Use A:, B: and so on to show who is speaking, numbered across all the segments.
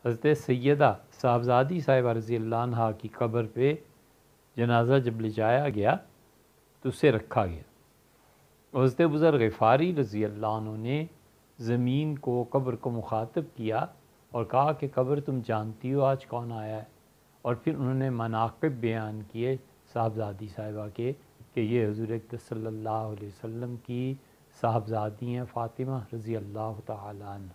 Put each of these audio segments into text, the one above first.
A: حضرت سیدہ صاحبزادی صاحبہ رضی اللہ عنہ کی قبر پہ جنازہ جب لے جایا گیا تو اسے رکھا گیا. حضرت بزرگ غفاری رضی اللہ عنہ نے زمین کو، قبر کو مخاطب کیا اور کہا کہ قبر تم جانتی ہو آج کون آیا ہے. اور پھر انہوں نے مناقب بیان کیے صاحبزادی صاحبہ کے کہ یہ حضور اقدس صلی اللہ علیہ وسلم کی صاحبزادی ہیں فاطمہ رضی اللہ تعالیٰ عنہ،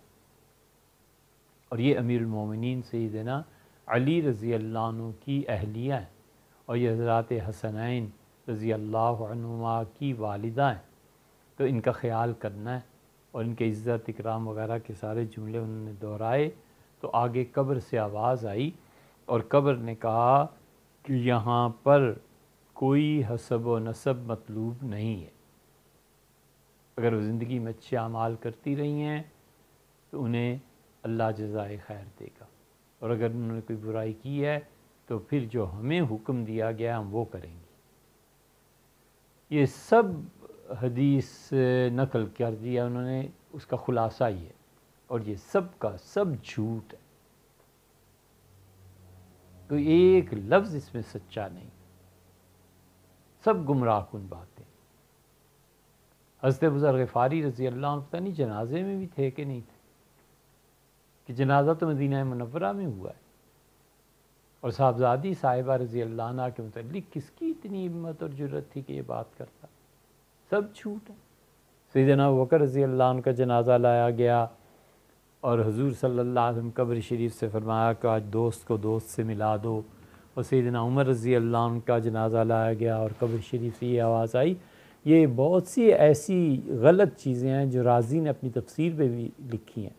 A: اور یہ امیر المومنین سیدنا علی رضی اللہ عنہ کی اہلیہ ہیں، اور یہ حضرات حسنین رضی اللہ عنہما کی والدہ ہیں. تو ان کا خیال کرنا ہے، اور ان کے عزت اکرام وغیرہ کے سارے جملے انہوں نے دہرائے. تو آگے قبر سے آواز آئی اور قبر نے کہا کہ یہاں پر کوئی حسب و نسب مطلوب نہیں ہے. اگر وہ زندگی میں اچھے اعمال کرتی رہی ہیں تو انہیں اللہ جزائے خیر دے گا، اور اگر انہوں نے کوئی برائی کی ہے تو پھر جو ہمیں حکم دیا گیا ہم وہ کریں گے. یہ سب حدیث نقل کر دیا انہوں نے، اس کا خلاصہ ہی ہے، اور یہ سب کا سب جھوٹ ہے. تو ایک لفظ اس میں سچا نہیں، سب گمراہ کن باتیں. حضرت بزرگ غفاری رضی اللہ عنہ پتہ نہیں جنازے میں بھی تھے کہ نہیں تھے، کہ جنازہ تو مدینہ منورہ میں ہوا ہے، اور صاحبزادی صاحبہ رضی اللہ عنہ کے متعلق کس کی اتنی ہمت اور جرت تھی کہ یہ بات کرتا. سب جھوٹ ہے. سیدنا ابوبکر رضی اللہ عنہ کا جنازہ لایا گیا اور حضور صلی اللہ علیہ وسلم قبر شریف سے فرمایا کہ آج دوست کو دوست سے ملا دو، اور سیدنا عمر رضی اللہ عنہ کا جنازہ لایا گیا اور قبر شریف سے یہ آواز آئی. یہ بہت سی ایسی غلط چیزیں ہیں جو رازی نے اپنی تفسیر پہ بھی لکھی ہیں.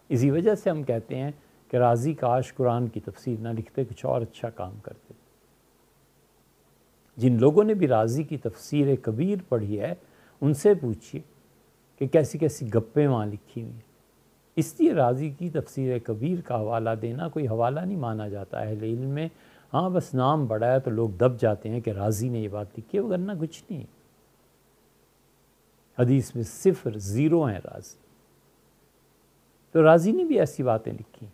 A: اسی وجہ سے ہم کہتے ہیں کہ رازی کاش قرآن کی تفسیر نہ لکھتے، کچھ اور اچھا کام کرتے. جن لوگوں نے بھی رازی کی تفسیر کبیر پڑھی ہے ان سے پوچھیے کہ کیسی کیسی گپیں وہاں لکھی ہوئی ہیں. اس لیے رازی کی تفسیر کبیر کا حوالہ دینا کوئی حوالہ نہیں مانا جاتا اہل علم میں. ہاں بس نام بڑا ہے تو لوگ دب جاتے ہیں کہ رازی نے یہ بات لکھی ہے، ورنہ کچھ نہیں. حدیث میں 0 0 ہیں رازی. تو رازی نے بھی ایسی باتیں لکھی.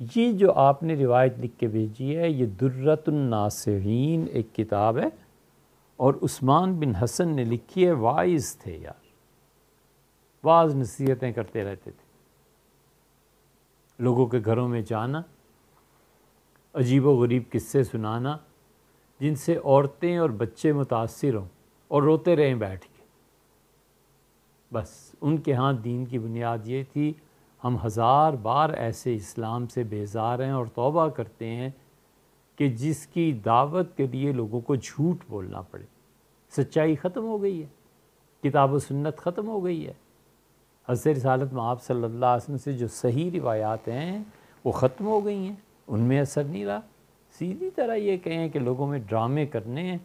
A: یہ جو آپ نے روایت لکھ کے بھیجی ہے یہ درۃ الناصحین ایک کتاب ہے، اور عثمان بن حسن نے لکھی ہے. واعظ تھے یار، واعظ نصیحتیں کرتے رہتے تھے. لوگوں کے گھروں میں جانا، عجیب و غریب قصے سنانا جن سے عورتیں اور بچے متاثر ہوں اور روتے رہیں بیٹھ کے. بس ان کے ہاں دین کی بنیاد یہ تھی. ہم 1000 بار ایسے اسلام سے بیزار ہیں اور توبہ کرتے ہیں کہ جس کی دعوت کے لیے لوگوں کو جھوٹ بولنا پڑے. سچائی ختم ہو گئی ہے، کتاب و سنت ختم ہو گئی ہے. حضرت رسالت مآب صلی اللہ علیہ وسلم سے جو صحیح روایات ہیں وہ ختم ہو گئی ہیں، ان میں اثر نہیں رہا. سیدھی طرح یہ کہیں کہ لوگوں میں ڈرامے کرنے ہیں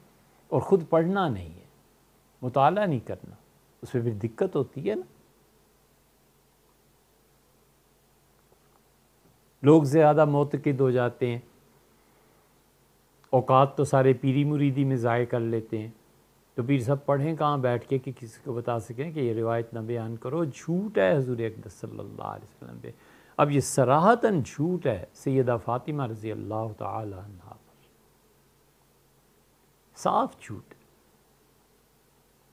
A: اور خود پڑھنا نہیں ہے، مطالعہ نہیں کرنا، اس پہ پھر دقت ہوتی ہے نا. لوگ زیادہ معتقد ہو جاتے ہیں، اوقات تو سارے پیری مریدی میں ضائع کر لیتے ہیں. تو پیر سب پڑھیں کہاں بیٹھ کے کہ کسی کو بتا سکیں کہ یہ روایت نہ بیان کرو. جھوٹ ہے حضور اقدس صلی اللہ علیہ وسلم پہ. اب یہ صراحتاً جھوٹ ہے سیدہ فاطمہ رضی اللہ تعالی عنہا پر، صاف جھوٹ ہے،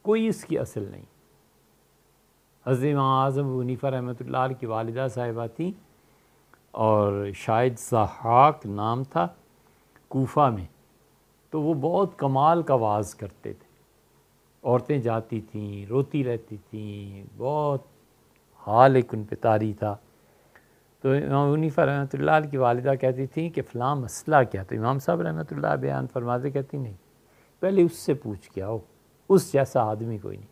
A: کوئی اس کی اصل نہیں. حضرت امام اعظم ابو حنیفہ رحمۃ اللہ علیہ کی والدہ صاحبہ تھیں، اور شاید ضحاک نام تھا، کوفہ میں. تو وہ بہت کمال کا واعظ کرتے تھے. عورتیں جاتی تھیں، روتی رہتی تھیں، بہت حال ایک ان پہ طاری تھا. تو امام حنیفہ رحمۃ اللہ علیہ کی والدہ کہتی تھیں کہ فلاں مسئلہ کیا؟ تو امام صاحب رحمۃ اللہ بیان فرماتے کہتی نہیں، پہلے اس سے پوچھ کے آؤ، اس جیسا آدمی کوئی نہیں.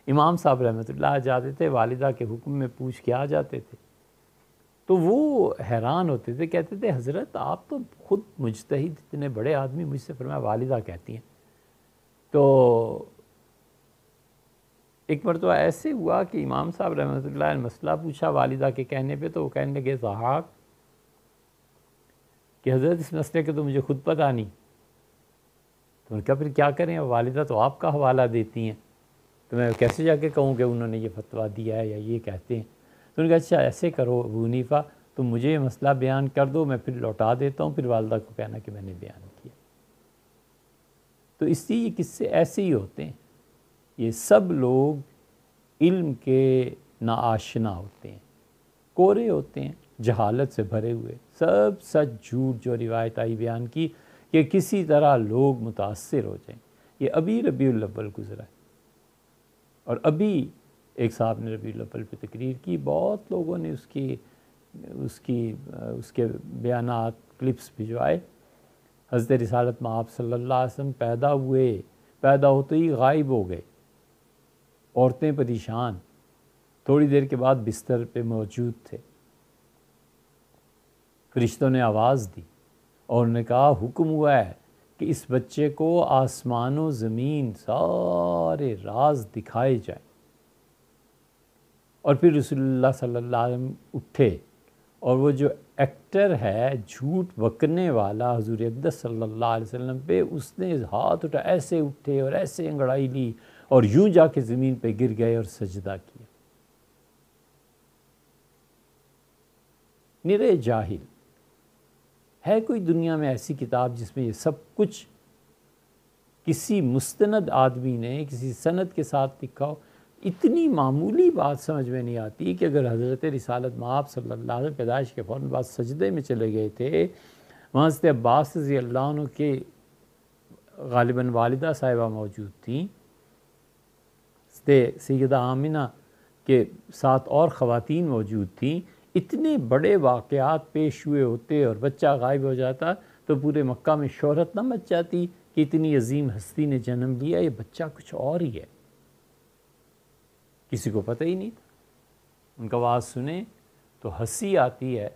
A: امام صاحب رحمۃ اللہ جاتے تھے، والدہ کے حکم میں پوچھ کے آ جاتے تھے. تو وہ حیران ہوتے تھے، کہتے تھے حضرت آپ تو خود مجتہد اتنے بڑے آدمی، مجھ سے فرمایا والدہ کہتی ہیں. تو ایک مرتبہ ایسے ہوا کہ امام صاحب رحمۃ اللہ نے مسئلہ پوچھا والدہ کے کہنے پہ، تو وہ کہنے لگے ضحاک کہ حضرت اس مسئلے کے تو مجھے خود پتہ نہیں. تو میں کہا پھر کیا کریں، والدہ تو آپ کا حوالہ دیتی ہیں، تو میں کیسے جا کے کہوں کہ انہوں نے یہ فتویٰ دیا ہے یا یہ کہتے ہیں. تو انہوں نے کہا اچھا ایسے کرو ابو حنیفہ، تم مجھے یہ مسئلہ بیان کر دو، میں پھر لوٹا دیتا ہوں، پھر والدہ کو کہنا کہ میں نے بیان کیا۔ تو اس لیے یہ قصے ایسے ہی ہوتے ہیں، یہ سب لوگ علم کے ناآشنا ہوتے ہیں، کورے ہوتے ہیں، جہالت سے بھرے ہوئے، سب سچ جھوٹ جو روایت آئی بیان کی کہ کسی طرح لوگ متاثر ہو جائیں۔ یہ ابھی ربیع الاول گزرا ہے، اور ابھی ایک صاحب نے ربیع الاول پہ تقریر کی، بہت لوگوں نے اس کے بیانات کلپس بھجوائے۔ حضرت رسالت مآب صلی اللہ علیہ وسلم پیدا ہوتے ہی غائب ہو گئے، عورتیں پریشان، تھوڑی دیر کے بعد بستر پہ موجود تھے۔ فرشتوں نے آواز دی اور انہوں نے کہا حکم ہوا ہے کہ اس بچے کو آسمان و زمین سارے راز دکھائے جائیں۔ اور پھر رسول اللہ صلی اللہ علیہ وسلم اٹھے، اور وہ جو ایکٹر ہے جھوٹ بکنے والا حضور اقدس صلی اللہ علیہ وسلم پہ، اس نے ہاتھ اٹھا، ایسے اٹھے اور ایسے انگڑائی لی اور یوں جا کے زمین پہ گر گئے اور سجدہ کیا۔ نرے جاہل ہے کوئی دنیا میں ایسی کتاب جس میں یہ سب کچھ کسی مستند آدمی نے کسی سند کے ساتھ لکھا ہو؟ اتنی معمولی بات سمجھ میں نہیں آتی کہ اگر حضرت رسالت مآب صلی اللہ علیہ وسلم پیدائش کے فوراً بعد سجدے میں چلے گئے تھے، وہاں حضرت عباس رضی اللہ عنہ کے غالباً والدہ صاحبہ موجود تھیں، سیدہ آمنہ کے ساتھ اور خواتین موجود تھیں، اتنے بڑے واقعات پیش ہوئے ہوتے اور بچہ غائب ہو جاتا تو پورے مکہ میں شہرت نہ مچ جاتی کہ اتنی عظیم ہستی نے جنم لیا، یہ بچہ کچھ اور ہی ہے۔ کسی کو پتہ ہی نہیں تھا۔ ان کا آواز سنیں تو ہنسی آتی ہے